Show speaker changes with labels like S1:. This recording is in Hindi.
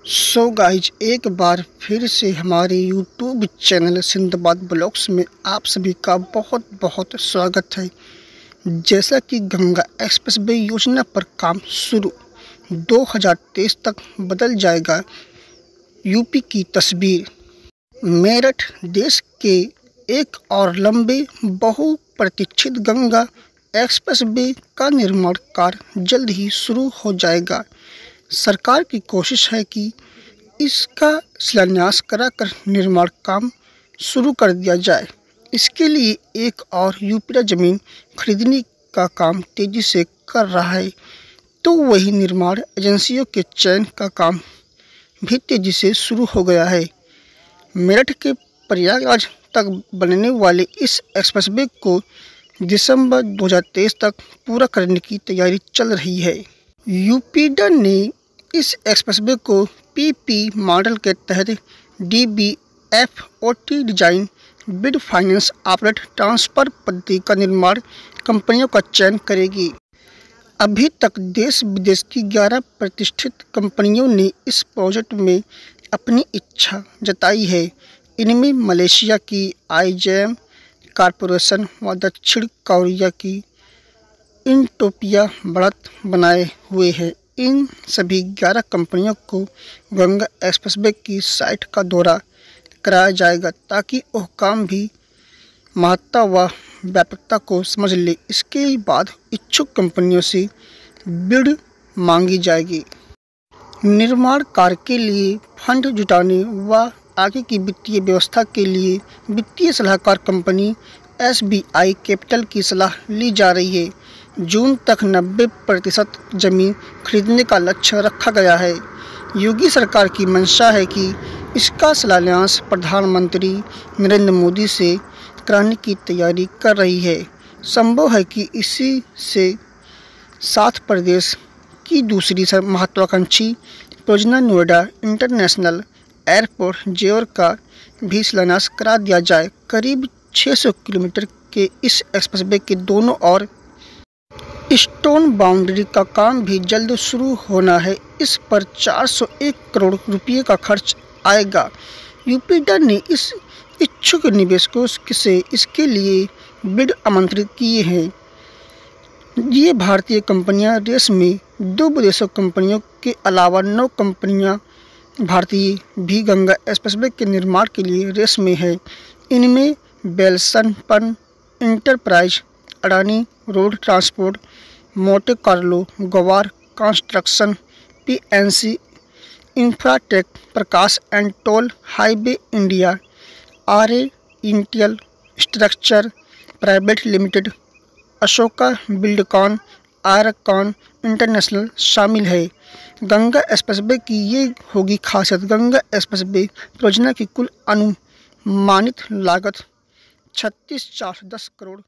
S1: सो गाइज एक बार फिर से हमारे यूट्यूब चैनल सिंदबाद ब्लॉग्स में आप सभी का बहुत बहुत स्वागत है। जैसा कि गंगा एक्सप्रेसवे योजना पर काम शुरू 2023 तक बदल जाएगा यूपी की तस्वीर। मेरठ देश के एक और लंबे बहुप्रतीक्षित गंगा एक्सप्रेसवे का निर्माण कार्य जल्द ही शुरू हो जाएगा। सरकार की कोशिश है कि इसका शिलान्यास कराकर निर्माण काम शुरू कर दिया जाए। इसके लिए एक और यूपीडा जमीन खरीदने का काम तेजी से कर रहा है, तो वही निर्माण एजेंसियों के चयन का काम भी तेजी से शुरू हो गया है। मेरठ के प्रयागराज तक बनने वाले इस एक्सप्रेसवे को दिसंबर 2023 तक पूरा करने की तैयारी चल रही है। यूपीडा ने इस एक्सप्रेसवे को पीपी मॉडल के तहत DBFOT design bid finance operate transfer पद्धति का निर्माण कंपनियों का चयन करेगी। अभी तक देश विदेश की 11 प्रतिष्ठित कंपनियों ने इस प्रोजेक्ट में अपनी इच्छा जताई है। इनमें मलेशिया की आईजेएम कॉरपोरेशन व दक्षिण कोरिया की इंटोपिया बढ़त बनाए हुए है। इन सभी 11 कंपनियों को गंगा एक्सप्रेसवे की साइट का दौरा कराया जाएगा ताकि वह काम भी महत्ता व व्यापकता को समझ ले। इसके बाद इच्छुक कंपनियों से बिड मांगी जाएगी। निर्माण कार्य के लिए फंड जुटाने व आगे की वित्तीय व्यवस्था के लिए वित्तीय सलाहकार कंपनी एसबीआई कैपिटल की सलाह ली जा रही है। जून तक 90% जमीन खरीदने का लक्ष्य रखा गया है। योगी सरकार की मंशा है कि इसका शिलान्यास प्रधानमंत्री नरेंद्र मोदी से कराने की तैयारी कर रही है। संभव है कि इसी से साथ प्रदेश की दूसरी महत्वाकांक्षी परियोजना नोएडा इंटरनेशनल एयरपोर्ट जेवर का भी शिलान्यास करा दिया जाए। करीब 600 किलोमीटर के इस एक्सप्रेसवे के दोनों ओर स्टोन बाउंड्री का काम भी जल्द शुरू होना है। इस पर 401 करोड़ रुपये का खर्च आएगा। यूपीडा ने इस इच्छुक निवेशकों से इसके लिए बिड आमंत्रित किए हैं। ये भारतीय कंपनियां रेस में 2 विदेशी कंपनियों के अलावा 9 कंपनियां भारतीय भी गंगा एक्सप्रेसवे के निर्माण के लिए रेस में है। इनमें Welspun enterprise, Adani road transport, Monte Carlo, Gawar construction, PNC Infratech, Prakash and toll highway India, आरए infrastructure private limited, Ashoka Buildcon, Ircon international शामिल है। गंगा एक्सप्रेसवे की ये होगी खासियत। गंगा एक्सप्रेसवे परियोजना की कुल अनुमानित लागत 36,410 करोड़